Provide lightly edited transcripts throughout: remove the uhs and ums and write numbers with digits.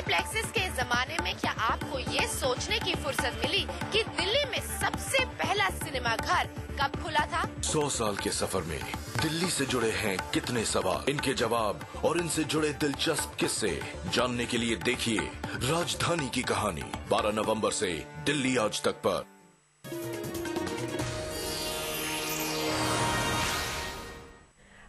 Multiplexes के जमाने में क्या आपको ये सोचने की फुर्सत मिली कि दिल्ली में सबसे पहला सिनेमा घर कब खुला था? 100 साल के सफर में दिल्ली से जुड़े हैं कितने सवाल, इनके जवाब और इनसे जुड़े दिलचस्प किस्से जानने के लिए देखिए राजधानी की कहानी 12 नवंबर से दिल्ली आज तक पर।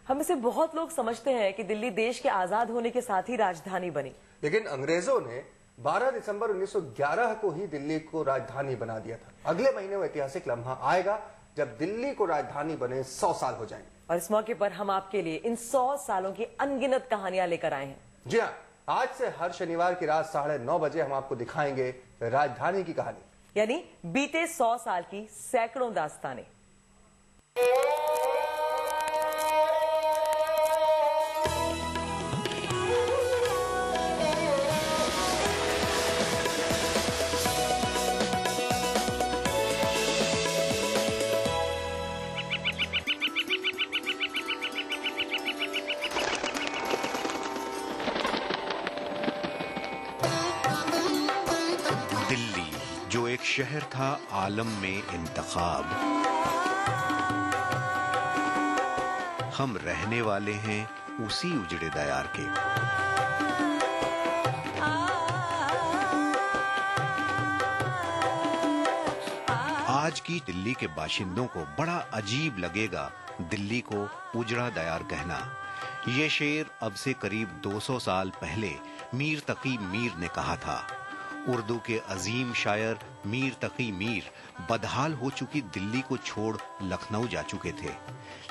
हम इसे बहुत लोग समझते हैं कि दिल्ली देश के आजाद होने के साथ ही राजधानी बनी, लेकिन अंग्रेजों ने 12 दिसंबर 1911 को ही दिल्ली को राजधानी बना दिया था। अगले महीने वो ऐतिहासिक लम्हा आएगा जब दिल्ली को राजधानी बने 100 साल हो जाएंगे। और इस मौके पर हम आपके लिए इन 100 सालों की अनगिनत कहानियां लेकर आए हैं। जी हाँ, आज से हर शनिवार की रात 9:30 बजे हम आपको दिखाएंगे राजधानी की कहानी, यानी बीते 100 साल की सैकड़ों दास्तानें। एक शहर था आलम में इंतखाब, हम रहने वाले हैं उसी उजड़े दयार के। आज की दिल्ली के बाशिंदों को बड़ा अजीब लगेगा दिल्ली को उजड़ा दयार कहना। ये शेर अब से करीब 200 साल पहले मीर तकी मीर ने कहा था। उर्दू के अजीम शायर मीर तकी मीर बदहाल हो चुकी दिल्ली को छोड़ लखनऊ जा चुके थे,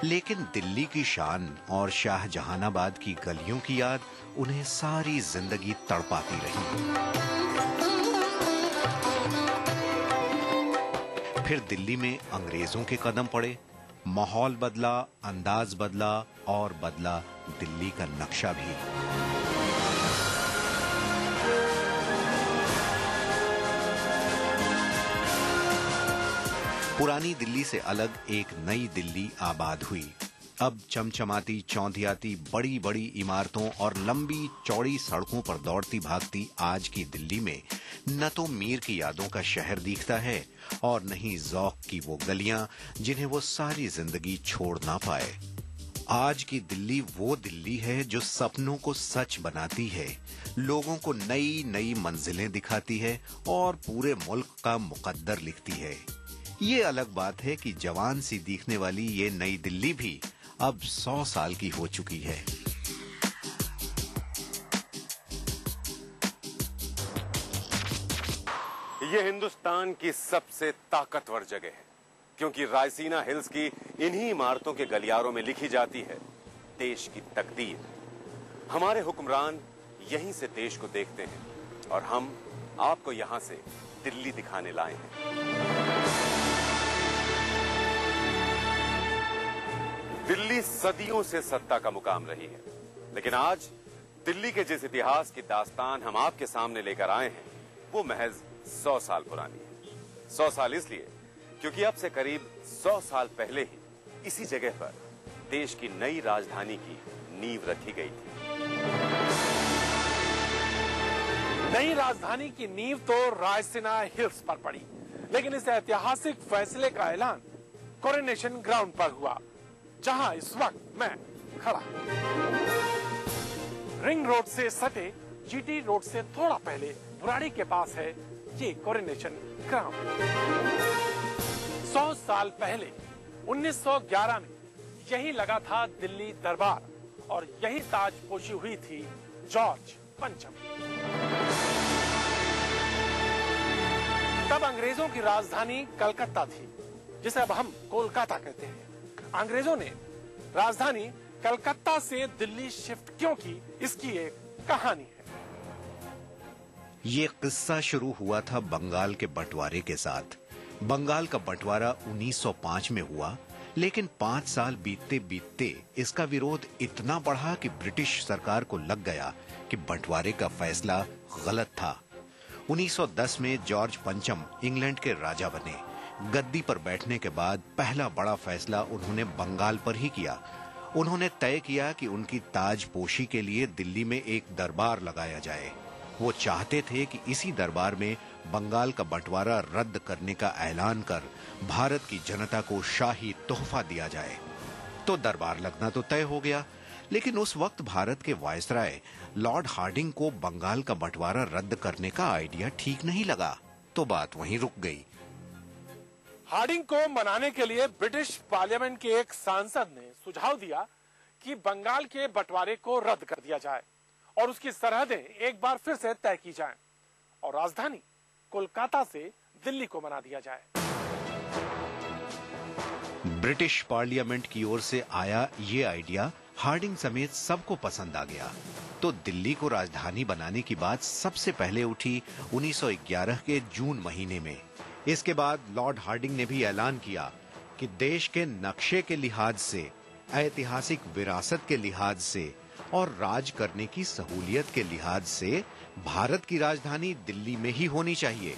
लेकिन दिल्ली की शान और शाहजहानाबाद की गलियों की याद उन्हें सारी जिंदगी तड़पाती रही। फिर दिल्ली में अंग्रेजों के कदम पड़े, माहौल बदला, अंदाज बदला और बदला दिल्ली का नक्शा भी। पुरानी दिल्ली से अलग एक नई दिल्ली आबाद हुई। अब चमचमाती, चौंधियाती, बड़ी बड़ी इमारतों और लंबी चौड़ी सड़कों पर दौड़ती भागती आज की दिल्ली में न तो मीर की यादों का शहर दिखता है और न ही ज़ौक़ की वो गलियां जिन्हें वो सारी जिंदगी छोड़ ना पाए। आज की दिल्ली वो दिल्ली है जो सपनों को सच बनाती है, लोगों को नई नई मंजिलें दिखाती है और पूरे मुल्क का मुकद्दर लिखती है। ये अलग बात है कि जवान सी दिखने वाली ये नई दिल्ली भी अब 100 साल की हो चुकी है। ये हिंदुस्तान की सबसे ताकतवर जगह है, क्योंकि रायसीना हिल्स की इन्हीं इमारतों के गलियारों में लिखी जाती है देश की तकदीर। हमारे हुक्मरान यहीं से देश को देखते हैं और हम आपको यहां से दिल्ली दिखाने लाए हैं। दिल्ली सदियों से सत्ता का मुकाम रही है, लेकिन आज दिल्ली के जिस इतिहास की दास्तान हम आपके सामने लेकर आए हैं वो महज 100 साल पुरानी है। 100 साल इसलिए क्योंकि अब से करीब 100 साल पहले ही इसी जगह पर देश की नई राजधानी की नींव रखी गई थी। नई राजधानी की नींव तो रायसीना हिल्स पर पड़ी, लेकिन इस ऐतिहासिक फैसले का ऐलान कोरोनेशन ग्राउंड पर हुआ, जहां इस वक्त मैं खड़ा। रिंग रोड से सटे जीटी रोड से थोड़ा पहले बुराड़ी के पास है ये कोरोनेशन ग्राउंड। 100 साल पहले 1911 में यही लगा था दिल्ली दरबार और यही ताजपोशी हुई थी जॉर्ज पंचम। तब अंग्रेजों की राजधानी कलकत्ता थी, जिसे अब हम कोलकाता कहते हैं। अंग्रेजों ने राजधानी कलकत्ता से दिल्ली शिफ्ट क्यों की, इसकी एक कहानी है। ये किस्सा शुरू हुआ था बंगाल के बंटवारे के साथ। बंगाल का बंटवारा 1905 में हुआ, लेकिन 5 साल बीतते बीतते इसका विरोध इतना बढ़ा कि ब्रिटिश सरकार को लग गया कि बंटवारे का फैसला गलत था। 1910 में जॉर्ज पंचम इंग्लैंड के राजा बने। गद्दी पर बैठने के बाद पहला बड़ा फैसला उन्होंने बंगाल पर ही किया। उन्होंने तय किया कि उनकी ताजपोशी के लिए दिल्ली में एक दरबार लगाया जाए। वो चाहते थे कि इसी दरबार में बंगाल का बंटवारा रद्द करने का ऐलान कर भारत की जनता को शाही तोहफा दिया जाए। तो दरबार लगना तो तय हो गया, लेकिन उस वक्त भारत के वायसराय लॉर्ड हार्डिंग को बंगाल का बंटवारा रद्द करने का आइडिया ठीक नहीं लगा, तो बात वहीं रुक गई। हार्डिंग को मनाने के लिए ब्रिटिश पार्लियामेंट के एक सांसद ने सुझाव दिया कि बंगाल के बंटवारे को रद्द कर दिया जाए और उसकी सरहदें एक बार फिर से तय की जाएं और राजधानी कोलकाता से दिल्ली को बना दिया जाए। ब्रिटिश पार्लियामेंट की ओर से आया ये आइडिया हार्डिंग समेत सबको पसंद आ गया, तो दिल्ली को राजधानी बनाने की बात सबसे पहले उठी 1911 के जून महीने में। इसके बाद लॉर्ड हार्डिंग ने भी ऐलान किया कि देश के नक्शे के लिहाज से, ऐतिहासिक विरासत के लिहाज से और राज करने की सहूलियत के लिहाज से भारत की राजधानी दिल्ली में ही होनी चाहिए।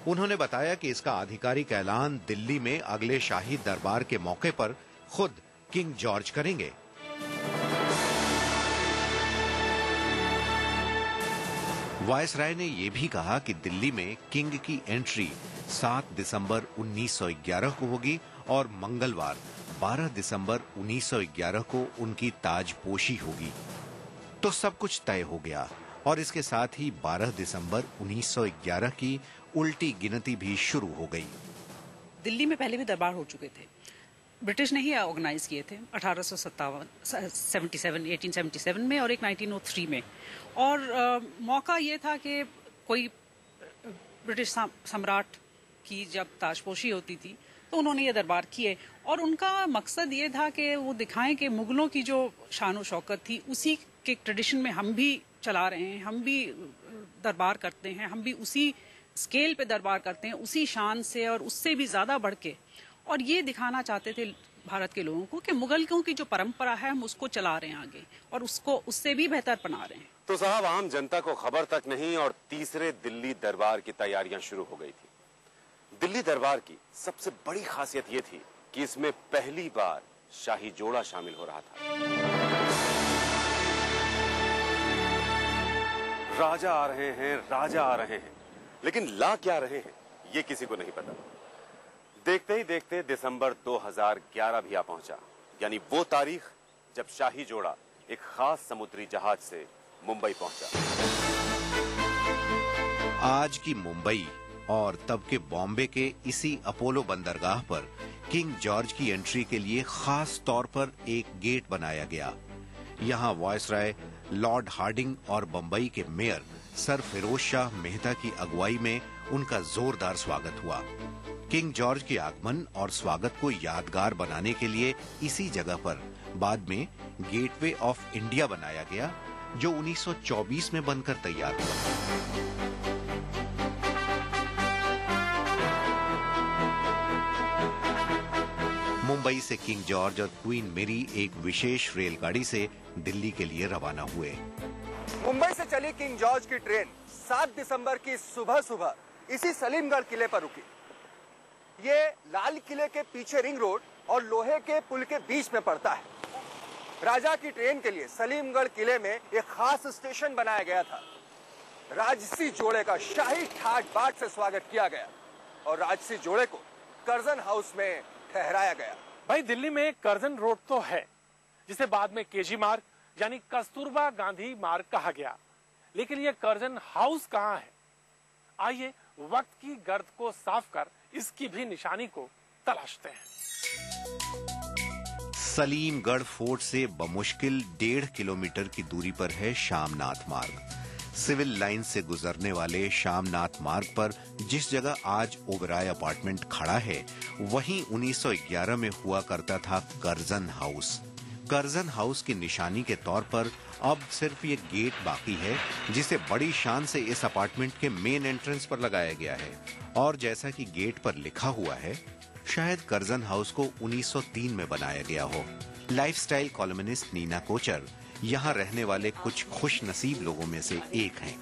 उन्होंने बताया कि इसका आधिकारिक ऐलान दिल्ली में अगले शाही दरबार के मौके पर खुद किंग जॉर्ज करेंगे। वायसराय ने यह भी कहा कि दिल्ली में किंग की एंट्री 7 दिसंबर 1911 को होगी और मंगलवार 12 दिसंबर 1911 को उनकी ताजपोशी होगी। तो सब कुछ तय हो गया और इसके साथ ही 12 दिसंबर 1911 की उल्टी गिनती भी शुरू हो गई। दिल्ली में पहले भी दरबार हो चुके थे, ब्रिटिश ने ही ऑर्गेनाइज किए थे 1877 में और एक 1903 में। और मौका ये था कि कोई ब्रिटिश सम्राट की जब ताजपोशी होती थी तो उन्होंने ये दरबार किए और उनका मकसद ये था कि वो दिखाएं कि मुगलों की जो शान शौकत थी उसी के ट्रेडिशन में हम भी चला रहे हैं, हम भी दरबार करते हैं, हम भी उसी स्केल पे दरबार करते हैं, उसी शान से और उससे भी ज्यादा बढ़ के। और ये दिखाना चाहते थे भारत के लोगों को कि मुगलों की जो परंपरा है हम उसको चला रहे हैं आगे और उसको उससे भी बेहतर बना रहे हैं। तो साहब, आम जनता को खबर तक नहीं और तीसरे दिल्ली दरबार की तैयारियां शुरू हो गई थी। दिल्ली दरबार की सबसे बड़ी खासियत यह थी कि इसमें पहली बार शाही जोड़ा शामिल हो रहा था। राजा आ रहे हैं, राजा आ रहे हैं, लेकिन ला क्या रहे हैं ये किसी को नहीं पता। देखते ही देखते दिसंबर 2011 भी आ पहुंचा, यानी वो तारीख जब शाही जोड़ा एक खास समुद्री जहाज से मुंबई पहुंचा। आज की मुंबई और तब के बॉम्बे के इसी अपोलो बंदरगाह पर किंग जॉर्ज की एंट्री के लिए खास तौर पर एक गेट बनाया गया। यहाँ वायसराय लॉर्ड हार्डिंग और बंबई के मेयर सर फिरोज शाह मेहता की अगुवाई में उनका जोरदार स्वागत हुआ। किंग जॉर्ज के आगमन और स्वागत को यादगार बनाने के लिए इसी जगह पर बाद में गेटवे ऑफ इंडिया बनाया गया, जो 1924 में बनकर तैयार हुआ। मुंबई से किंग जॉर्ज और क्वीन मेरी एक विशेष रेलगाड़ी से दिल्ली के लिए रवाना हुए। मुंबई से चली किंग जॉर्ज की ट्रेन 7 दिसंबर की सुबह सुबह इसी सलीमगढ़ किले पर रुकी। ये लाल किले के पीछे रिंग रोड और लोहे के पुल के बीच में पड़ता है। राजा की ट्रेन के लिए सलीमगढ़ किले में एक खास स्टेशन बनाया गया था। राजसी जोड़े का शाही ठाट बाट से स्वागत किया गया और राजसी जोड़े को कर्जन हाउस में ठहराया गया। भाई, दिल्ली में कर्जन रोड तो है, जिसे बाद में केजी मार्ग यानी कस्तूरबा गांधी मार्ग कहा गया, लेकिन ये कर्जन हाउस कहाँ है? आइए वक्त की गर्द को साफ कर इसकी भी निशानी को तलाशते हैं। सलीमगढ़ फोर्ट से बमुश्किल 1.5 किलोमीटर की दूरी पर है शामनाथ मार्ग। सिविल लाइन से गुजरने वाले शामनाथ मार्ग पर जिस जगह आज ओबराय अपार्टमेंट खड़ा है, वहीं 1911 में हुआ करता था कर्जन हाउस। कर्जन हाउस की निशानी के तौर पर अब सिर्फ ये गेट बाकी है, जिसे बड़ी शान से इस अपार्टमेंट के मेन एंट्रेंस पर लगाया गया है। और जैसा कि गेट पर लिखा हुआ है, शायद कर्जन हाउस को 1903 में बनाया गया हो। लाइफस्टाइल कॉलमनिस्ट नीना कोचर यहाँ रहने वाले कुछ खुश नसीब लोगों में से एक हैं।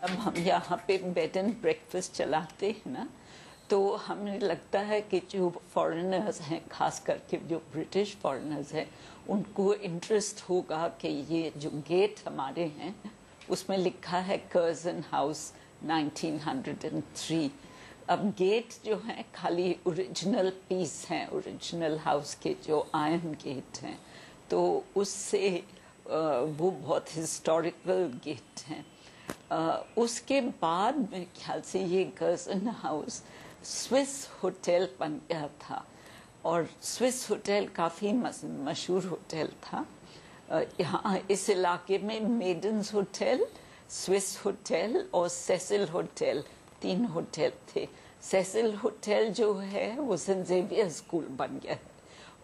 अब हम यहाँ पे बेड एंड ब्रेकफास्ट चलाते हैं ना, तो हमें लगता है कि जो फॉरेनर्स हैं, खास करके जो ब्रिटिश फॉरेनर्स हैं, उनको इंटरेस्ट होगा कि ये जो गेट हमारे हैं उसमें लिखा है कर्जन हाउस 1903। अब गेट जो है खाली ओरिजिनल पीस हैं, ओरिजिनल हाउस के जो आयरन गेट हैं, तो उससे वो बहुत हिस्टोरिकल गेट हैं। उसके बाद मेरे ख्याल से ये कर्जन हाउस स्विस होटल बन गया था, और स्विस होटल काफ़ी मशहूर होटल था। यहाँ इस इलाके में मेडन्स होटल, स्विस होटल और सेसिल होटल, 3 होटल थे। सेसिल होटल जो है वो सेंट जेवियर स्कूल बन गया है,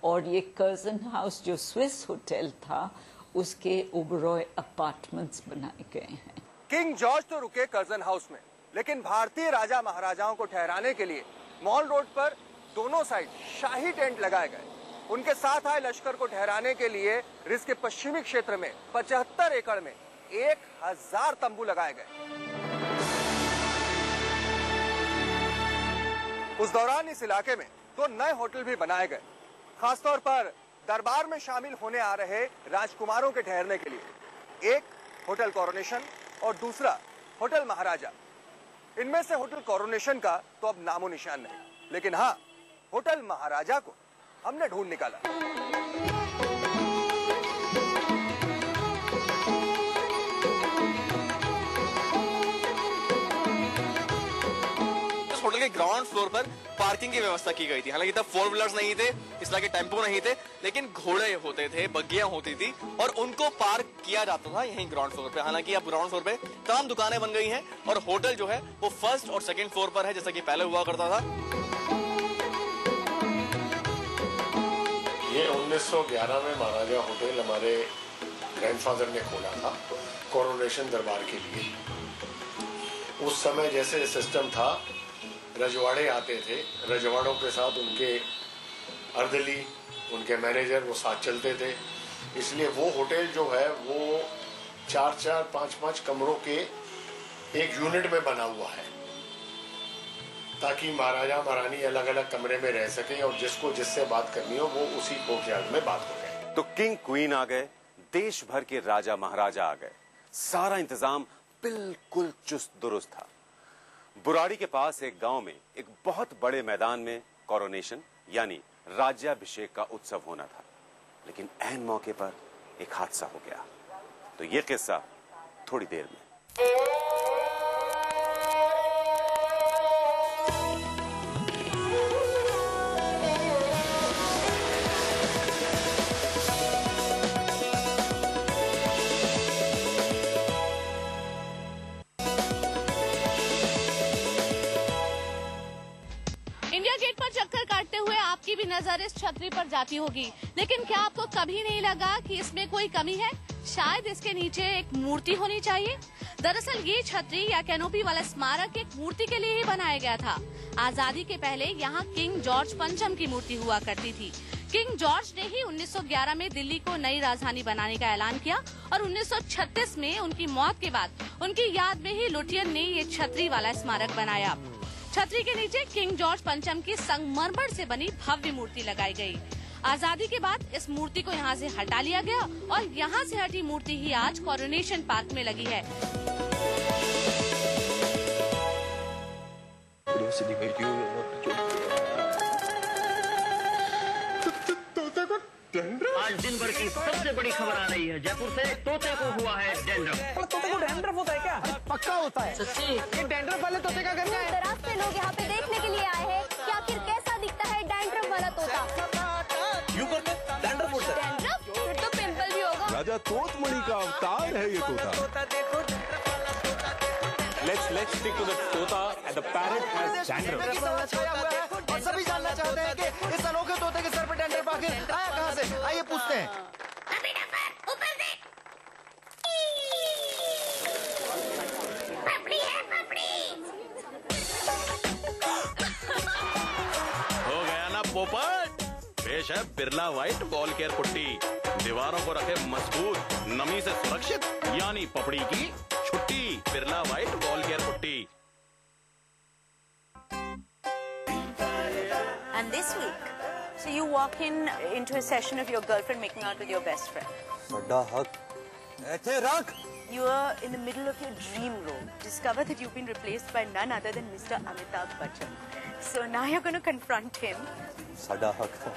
और ये कर्जन हाउस जो स्विस होटल था उसके ओबरॉय अपार्टमेंट्स बनाए गए हैं। किंग जॉर्ज तो रुके कर्जन हाउस में, लेकिन भारतीय राजा महाराजाओं को ठहराने के लिए मॉल रोड पर दोनों साइड शाही टेंट लगाए गए। उनके साथ आए लश्कर को ठहराने के लिए रिज के पश्चिमी क्षेत्र में 75 एकड़ में 1000 तंबू लगाए गए। उस दौरान इस इलाके में 2 नए होटल भी बनाए गए, खासतौर पर दरबार में शामिल होने आ रहे राजकुमारों के ठहरने के लिए। एक होटल कोरोनेशन और दूसरा होटल महाराजा। इनमें से होटल कोरोनेशन का तो अब नामो निशान नहीं, लेकिन हाँ, होटल महाराजा को हमने ढूंढ निकाला। इस होटल के ग्राउंड फ्लोर पर पार्किंग की व्यवस्था की गई थी। हालांकि तब 4 व्हीलर्स नहीं थे, इस तरह के टेम्पो नहीं थे, लेकिन घोड़े होते थे, बग्गियां होती थी, और उनको पार्क किया जाता था यहीं ग्राउंड फ्लोर पे। हालांकि अब ग्राउंड फ्लोर पे तमाम दुकानें बन गई हैं, और होटल जो है वो 1st और 2nd फ्लोर पर है, जैसा कि पहले हुआ करता था। ये 1911 में महाराजा होटल हमारे ग्रैंडफादर ने खोला था कोरोनेशन दरबार के लिए। उस समय जैसे सिस्टम था, रजवाड़े आते थे, रजवाड़ों के साथ उनके अर्दली, उनके मैनेजर वो साथ चलते थे, इसलिए वो होटल जो है वो 4-4, 5-5 कमरों के एक यूनिट में बना हुआ है, ताकि महाराजा महारानी अलग अलग कमरे में रह सके और जिसको जिससे बात करनी हो वो उसी कोर्टयार्ड में बात हो जाए। तो किंग क्वीन आ गए, देश भर के राजा महाराजा आ गए, सारा इंतजाम बिल्कुल चुस्त दुरुस्त था। बुराड़ी के पास एक गांव में एक बहुत बड़े मैदान में कोरोनेशन यानी राज्याभिषेक का उत्सव होना था, लेकिन ऐन मौके पर एक हादसा हो गया। तो ये किस्सा थोड़ी देर में। इंडिया गेट पर चक्कर काटते हुए आपकी भी नजर इस छतरी पर जाती होगी, लेकिन क्या आपको कभी नहीं लगा कि इसमें कोई कमी है? शायद इसके नीचे एक मूर्ति होनी चाहिए। दरअसल ये छतरी या कैनोपी वाला स्मारक एक मूर्ति के लिए ही बनाया गया था। आजादी के पहले यहाँ किंग जॉर्ज पंचम की मूर्ति हुआ करती थी। किंग जॉर्ज ने ही 1911 में दिल्ली को नई राजधानी बनाने का ऐलान किया, और 1936 में उनकी मौत के बाद उनकी याद में ही लुटियन ने ये छतरी वाला स्मारक बनाया। छतरी के नीचे किंग जॉर्ज पंचम की संगमरमर से बनी भव्य मूर्ति लगाई गई। आजादी के बाद इस मूर्ति को यहाँ से हटा लिया गया, और यहाँ से हटी मूर्ति ही आज कोरोनेशन पार्क में लगी है। आज दिन भर की सबसे बड़ी खबर आ रही है, जयपुर से तोते को हुआ है डैंड्रफ। तोते को डैंड्रफ होता है क्या? पक्का होता है। सच्ची? ये डैंड्रफ वाले तोते का घर क्या है? दराज से लोग यहाँ पे देखने के लिए आए हैं कि आखिर कैसा दिखता है डैंड्रफ वाला तोता। यूं करके डैंड्रफ होता है। डैंड्रफ? फिर तो पिंपल भी होगा। राजा तोतमणि का अवतार है ये तोता। Let's stick to the तोता and the parrot has dandruff. और सभी जानना चाहते हैं कि इस अनोखे तोते के सर पे डैंड्रफ आखिर आया कहाँ से? आइए पूछते हैं। हो गया ना पोपट? पेश है Birla white ball care putty. दीवारों को रखे मजबूत, नमी से सुरक्षित, यानी पपड़ी की छुट्टी। Birla white ball care putty. And this week, so you walk into a session of your girlfriend making out with your best friend. बड़ा हक You are in the middle of your dream role. Discover that you've been replaced by none other than Mr. Amitabh Bachchan. So now you're going to confront him. साडा हक है।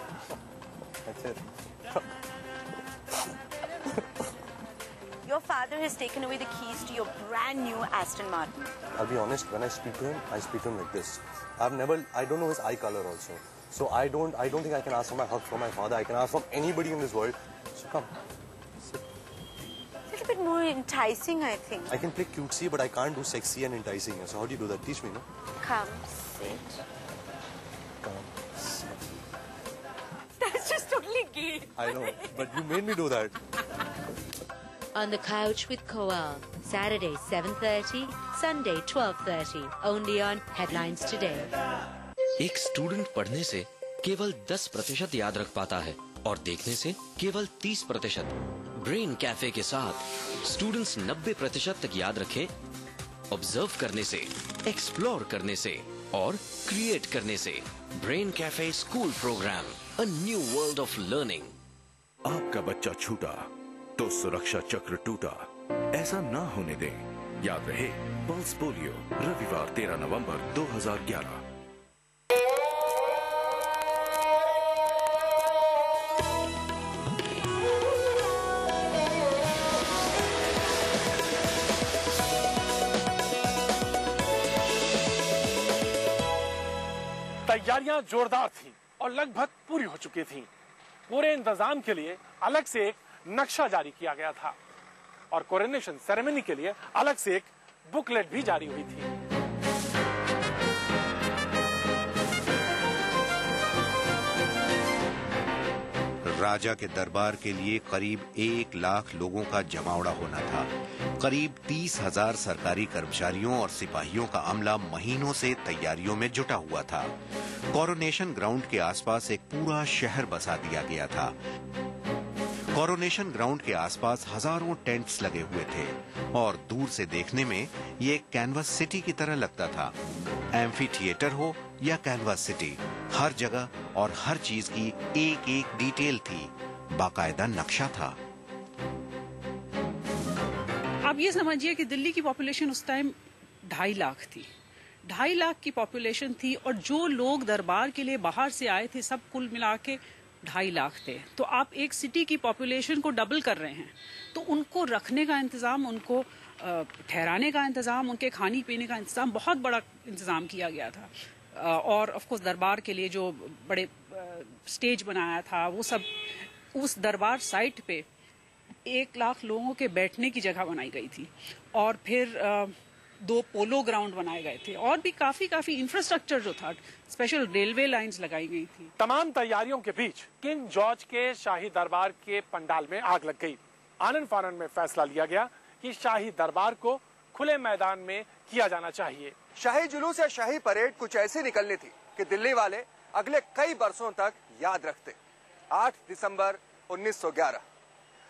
Your father has taken away the keys to your brand new Aston Martin. I'll be honest, when I speak to him like this. I don't know his eye color also. So I don't think I can ask for my hug from my father. I can ask from anybody in this world. So come. Sit. A little bit more enticing, I think. I can play cutesy, but I can't do sexy and enticing. So how do you do that? Teach me, no? Come, sit. Come, sit. That's just totally gay. I know, but you made me do that. On the Couch with Koal, Saturday 7:30, Sunday 12:30, only on Headlines Today. एक student पढ़ने से केवल 10% याद रख पाता है और देखने से केवल 30%। ब्रेन कैफे के साथ स्टूडेंट्स 90% तक याद रखें, ऑब्जर्व करने से, एक्सप्लोर करने से और क्रिएट करने से। Brain cafe school program, a new world of learning. आपका बच्चा छूटा तो सुरक्षा चक्र टूटा, ऐसा ना होने दें। याद रहे, पल्स पोलियो रविवार 13 नवंबर 2011। तैयारियां जोरदार थीं और लगभग पूरी हो चुकी थीं। पूरे इंतजाम के लिए अलग से एक नक्शा जारी किया गया था और कोरोनेशन सेरेमनी के लिए अलग से एक बुकलेट भी जारी हुई थी। राजा के दरबार के लिए करीब 1 लाख लोगों का जमावड़ा होना था। करीब 30,000 सरकारी कर्मचारियों और सिपाहियों का अमला महीनों से तैयारियों में जुटा हुआ था। कोरोनेशन ग्राउंड के आसपास एक पूरा शहर बसा दिया गया था। कोरोनेशन ग्राउंड के आसपास हजारों टेंट्स लगे हुए थे और दूर से देखने में ये एक कैनवस सिटी की तरह लगता था। एम्फी थिएटर हो या कैनवस सिटी, हर जगह और हर चीज की एक एक डिटेल थी, बाकायदा नक्शा था। आप ये समझिए कि दिल्ली की पॉपुलेशन उस टाइम 2.5 लाख थी। 2.5 लाख की पॉपुलेशन थी और जो लोग दरबार के लिए बाहर से आए थे सब कुल मिला के 2.5 लाख थे। तो आप एक सिटी की पॉपुलेशन को डबल कर रहे हैं, तो उनको रखने का इंतजाम, उनको ठहराने का इंतजाम, उनके खाने पीने का इंतजाम, बहुत बड़ा इंतजाम किया गया था। और ऑफ कोर्स दरबार के लिए जो बड़े स्टेज बनाया था, वो सब उस दरबार साइट पे 1 लाख लोगों के बैठने की जगह बनाई गई थी। और फिर 2 पोलो ग्राउंड बनाए गए थे और भी काफी इंफ्रास्ट्रक्चर जो था, स्पेशल रेलवे लाइंस लगाई गई थी। तमाम तैयारियों के बीच किंग जॉर्ज के शाही दरबार के पंडाल में आग लग गई। आनन फानन में फैसला लिया गया कि शाही दरबार को खुले मैदान में किया जाना चाहिए। शाही जुलूस या शाही परेड कुछ ऐसी निकलनी थी कि दिल्ली वाले अगले कई बरसों तक याद रखते। 8 दिसंबर 1911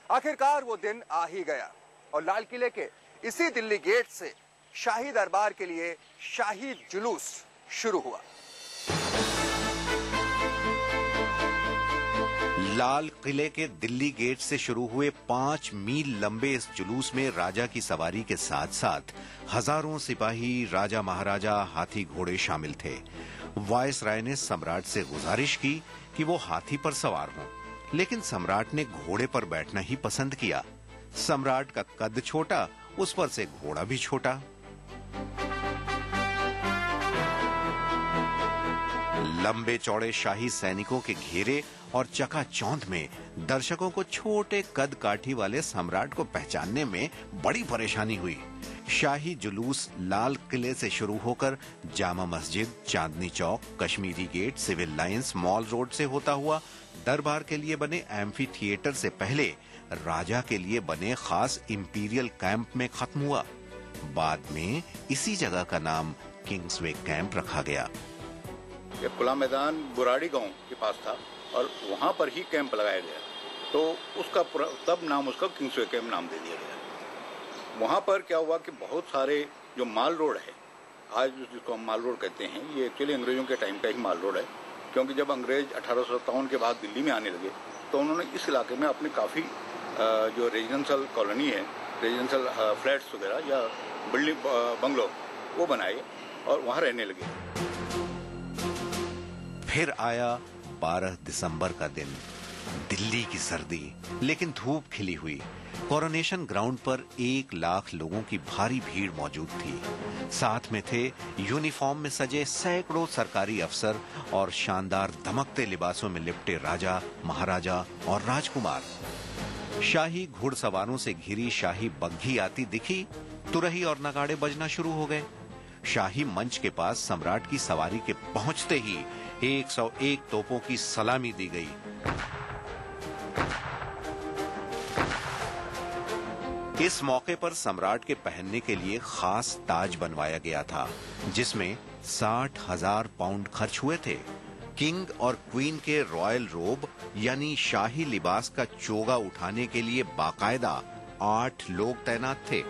आखिरकार वो दिन आ ही गया और लाल किले के इसी दिल्ली गेट से शाही दरबार के लिए शाही जुलूस शुरू हुआ। लाल किले के दिल्ली गेट से शुरू हुए 5 मील लंबे इस जुलूस में राजा की सवारी के साथ साथ हजारों सिपाही, राजा महाराजा, हाथी घोड़े शामिल थे। वायसराय ने सम्राट से गुजारिश की कि वो हाथी पर सवार हों, लेकिन सम्राट ने घोड़े पर बैठना ही पसंद किया। सम्राट का कद छोटा, उस पर से घोड़ा भी छोटा। लंबे चौड़े शाही सैनिकों के घेरे और चकाचौंध में दर्शकों को छोटे कद काठी वाले सम्राट को पहचानने में बड़ी परेशानी हुई। शाही जुलूस लाल किले से शुरू होकर Jama Masjid, Chandni Chowk, Kashmiri Gate, Civil Lines, Mall Road से होता हुआ दरबार के लिए बने एम्फी थिएटर से पहले राजा के लिए बने खास इंपीरियल कैंप में खत्म हुआ। बाद में इसी जगह का नाम किंग्सवे कैंप रखा गया। ये खुला मैदान बुराड़ी गांव के पास था और वहां पर ही कैंप लगाया गया, तो उसका तब नाम उसका किंग्सवे कैंप नाम दे दिया गया। वहां पर क्या हुआ कि बहुत सारे जो माल रोड है, आज जिसको हम माल रोड कहते हैं, ये एक्चुअली अंग्रेजों के टाइम का ही माल रोड है, क्योंकि जब अंग्रेज 1857 के बाद दिल्ली में आने लगे तो उन्होंने इस इलाके में अपने काफी जो रेजिडेंशियल कॉलोनी है, रेजिडेंशियल फ्लैट्स वगैरह या बिल्डिंग बंगलो वो बनाए और वहाँ रहने लगे। फिर आया 12 दिसंबर का दिन, दिल्ली की सर्दी, लेकिन धूप खिली हुई। कोरोनेशन ग्राउंड पर 1 लाख लोगों की भारी भीड़ मौजूद थी। साथ में थे यूनिफॉर्म में सजे सैकड़ों सरकारी अफसर और शानदार धमकते लिबासों में लिपटे राजा, महाराजा और राजकुमार। शाही घुड़सवारों से घिरी शाही बग्घी आती दिखी, तुरही और नगाड़े बजना शुरू हो गए। शाही मंच के पास सम्राट की सवारी के पहुंचते ही 101 तोपों की सलामी दी गई। इस मौके पर सम्राट के पहनने के लिए खास ताज बनवाया गया था, जिसमें 60,000 पाउंड खर्च हुए थे। किंग और क्वीन के रॉयल रोब यानी शाही लिबास का चोगा उठाने के लिए बाकायदा 8 लोग तैनात थे।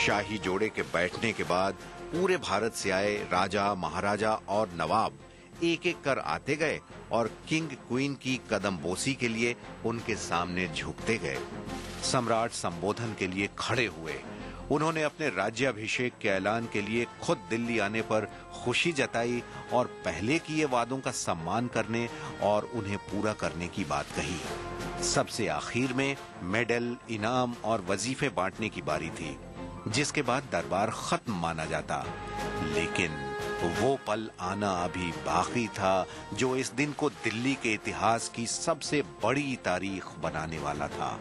शाही जोड़े के बैठने के बाद पूरे भारत से आए राजा, महाराजा और नवाब एक एक कर आते गए और किंग क्वीन की कदमबोसी के लिए उनके सामने झुकते गए। सम्राट संबोधन के लिए खड़े हुए। उन्होंने अपने राज्याभिषेक के ऐलान के लिए खुद दिल्ली आने पर खुशी जताई और पहले किए वादों का सम्मान करने और उन्हें पूरा करने की बात कही। सबसे आखिर में मेडल, इनाम और वजीफे बांटने की बारी थी, जिसके बाद दरबार खत्म माना जाता। लेकिन वो पल आना अभी बाकी था जो इस दिन को दिल्ली के इतिहास की सबसे बड़ी तारीख बनाने वाला था।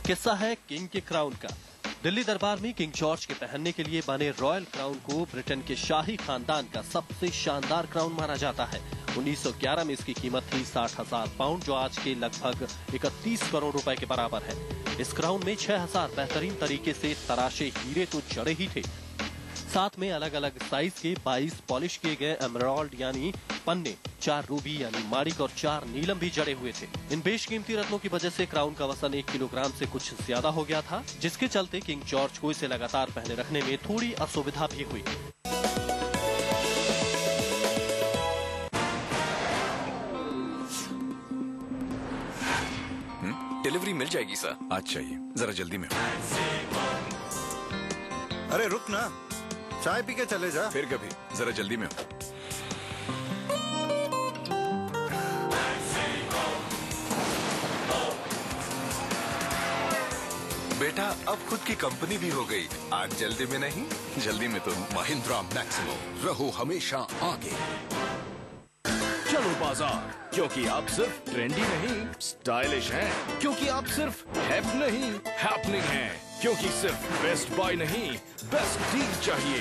किस्सा है किंग के क्राउन का। दिल्ली दरबार में किंग जॉर्ज के पहनने के लिए बने रॉयल क्राउन को ब्रिटेन के शाही खानदान का सबसे शानदार क्राउन माना जाता है। 1911 में इसकी कीमत थी 60,000 पाउंड, जो आज के लगभग 31 करोड़ रुपए के बराबर है। इस क्राउन में 6,000 बेहतरीन तरीके से तराशे हीरे तो जड़े ही थे, साथ में अलग अलग साइज के 22 पॉलिश किए गए एमराल्ड यानी पन्ने, 4 रूबी यानी माणिक और 4 नीलम भी जड़े हुए थे। इन बेशकीमती रत्नों की वजह से क्राउन का वजन 1 किलोग्राम से कुछ ज्यादा हो गया था, जिसके चलते किंग जॉर्ज को इसे लगातार पहने रखने में थोड़ी असुविधा भी हुई। डिलीवरी मिल जाएगी सर। आज चाहिए, जरा जल्दी में। अरे रुक ना, चाय पी के चले जा। फिर कभी, जरा जल्दी में। बेटा अब खुद की कंपनी भी हो गई, आज जल्दी में नहीं। जल्दी में तो महिंद्रा मैक्सिमो, रहो हमेशा आगे। चलो बाजार, क्योंकि आप सिर्फ ट्रेंडी नहीं स्टाइलिश हैं, क्योंकि आप सिर्फ हैप नहीं हैपनिंग हैं, क्योंकि सिर्फ बेस्ट बाय नहीं बेस्ट डील चाहिए।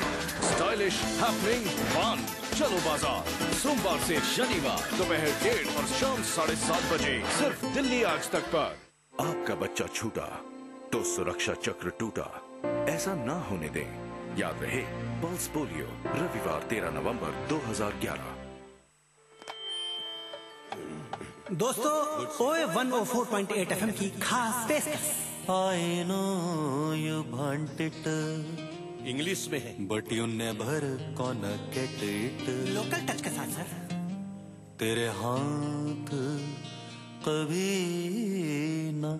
Stylish happening fun. चलो बाजार, सोमवार से शनिवार दोपहर 1:30 और शाम 7:30 बजे, सिर्फ दिल्ली आज तक पर। आपका बच्चा छूटा तो सुरक्षा चक्र टूटा, ऐसा ना होने दें। याद रहे, पल्स पोलियो रविवार 13 नवंबर 2011। दोस्तों, ओए 104.8 FM की खास पेशकश। I know you want it, English में है, but you never gonna get it। Local touch के साथ सर। तेरे हाथ कभी न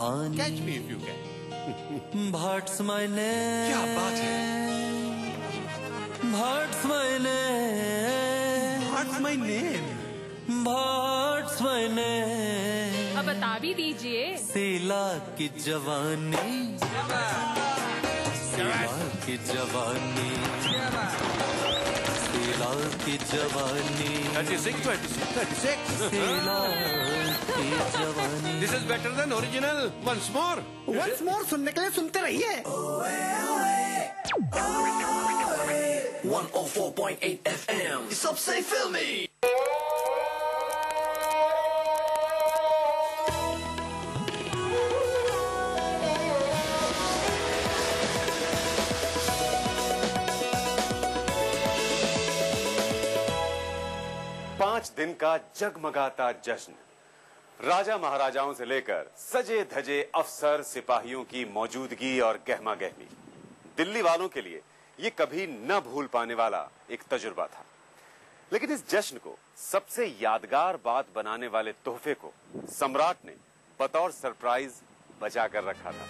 आने। Catch me if you can। That's my name। क्या बात है? That's my name। What's my name? That's my name। अब बता भी दीजिए। सीला की जवानी, सीला की जवानी, सीला की जवानी। 36। सीला की जवानी। This is better than original. Once more. Once more सुनने के लिए सुनते रहिए। 104.8 FM सबसे फिल्मी। का जगमगाता जश्न, राजा महाराजाओं से लेकर सजे धजे अफसर सिपाहियों की मौजूदगी और गहमा गहमी, दिल्ली वालों के लिए ये कभी न भूल पाने वाला एक तजुर्बा था। लेकिन इस जश्न को सबसे यादगार बात बनाने वाले तोहफे को सम्राट ने बतौर सरप्राइज बचा कर रखा था।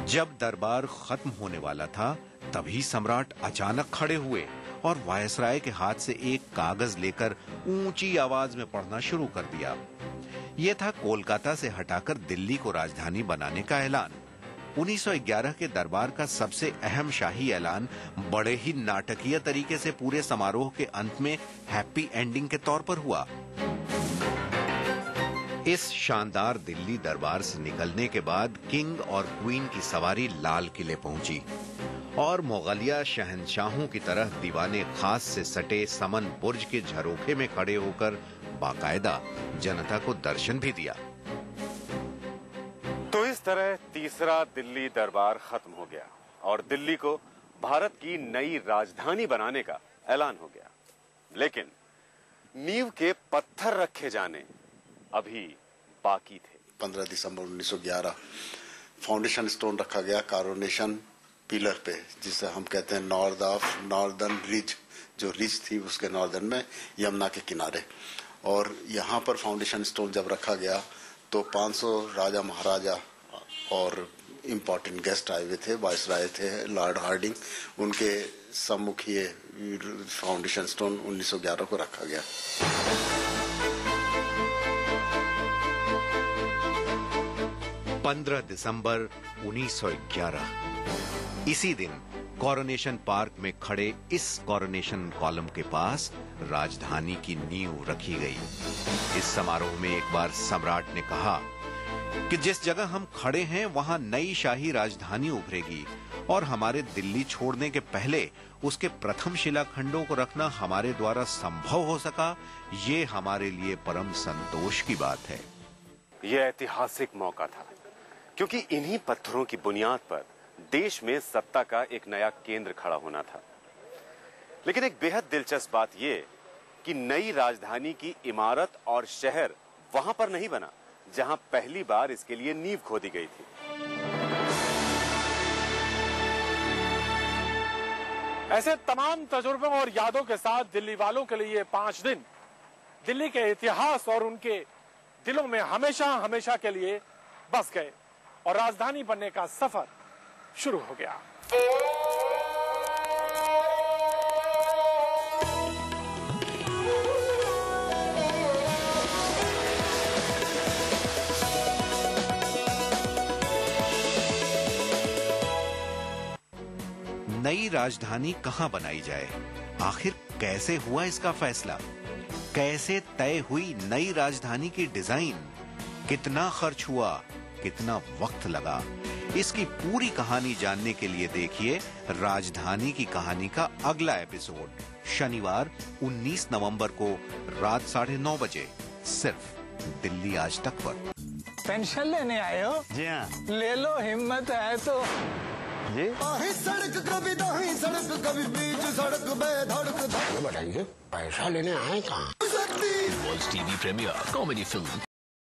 जब दरबार खत्म होने वाला था, तभी सम्राट अचानक खड़े हुए और वायसराय के हाथ से एक कागज लेकर ऊंची आवाज में पढ़ना शुरू कर दिया। यह था कोलकाता से हटाकर दिल्ली को राजधानी बनाने का ऐलान। 1911 के दरबार का सबसे अहम शाही ऐलान बड़े ही नाटकीय तरीके से पूरे समारोह के अंत में हैप्पी एंडिंग के तौर पर हुआ। इस शानदार दिल्ली दरबार से निकलने के बाद किंग और क्वीन की सवारी लाल किले पहुंची और मुगलिया शहंशाहों की तरह दीवाने खास से सटे समन बुर्ज के झरोखे में खड़े होकर बाकायदा जनता को दर्शन भी दिया। तो इस तरह तीसरा दिल्ली दरबार खत्म हो गया और दिल्ली को भारत की नई राजधानी बनाने का ऐलान हो गया। लेकिन नींव के पत्थर रखे जाने अभी बाकी थे। 15 दिसंबर 1911 फाउंडेशन स्टोन रखा गया कॉरोनेशन पिलर पे, जिसे हम कहते हैं नॉर्दर्न रिज, जो रिज थी उसके नॉर्दर्न में यमुना के किनारे। और यहाँ पर फाउंडेशन स्टोन जब रखा गया तो 500 राजा महाराजा और इम्पोर्टेंट गेस्ट आए हुए थे, वायसराय थे, लॉर्ड हार्डिंग, उनके सम्मुख ये फाउंडेशन स्टोन 1911 को रखा गया। पंद्रह दिसंबर 1911 इसी दिन कोरोनेशन पार्क में खड़े इस कोरोनेशन कॉलम के पास राजधानी की नींव रखी गई। इस समारोह में एक बार सम्राट ने कहा कि जिस जगह हम खड़े हैं वहां नई शाही राजधानी उभरेगी और हमारे दिल्ली छोड़ने के पहले उसके प्रथम शिलाखंडों को रखना हमारे द्वारा संभव हो सका, ये हमारे लिए परम संतोष की बात है। यह ऐतिहासिक मौका था क्योंकि इन्हीं पत्थरों की बुनियाद पर देश में सत्ता का एक नया केंद्र खड़ा होना था। लेकिन एक बेहद दिलचस्प बात यह कि नई राजधानी की इमारत और शहर वहां पर नहीं बना जहां पहली बार इसके लिए नींव खोदी गई थी। ऐसे तमाम तजुर्बों और यादों के साथ दिल्ली वालों के लिए 5 दिन दिल्ली के इतिहास और उनके दिलों में हमेशा हमेशा के लिए बस गए और राजधानी बनने का सफर शुरू हो गया। नई राजधानी कहां बनाई जाए, आखिर कैसे हुआ इसका फैसला, कैसे तय हुई नई राजधानी की डिजाइन, कितना खर्च हुआ, कितना वक्त लगा, इसकी पूरी कहानी जानने के लिए देखिए राजधानी की कहानी का अगला एपिसोड शनिवार 19 नवंबर को रात 9:30 बजे सिर्फ दिल्ली आज तक पर। पेंशन लेने आए हो? जी हाँ। ले लो, हिम्मत है तो। जी सड़क कभी दाही सड़क कभी बीच सड़क बेधड़क। बताइए पैसा लेने आए कहाँ? World TV premiere comedy film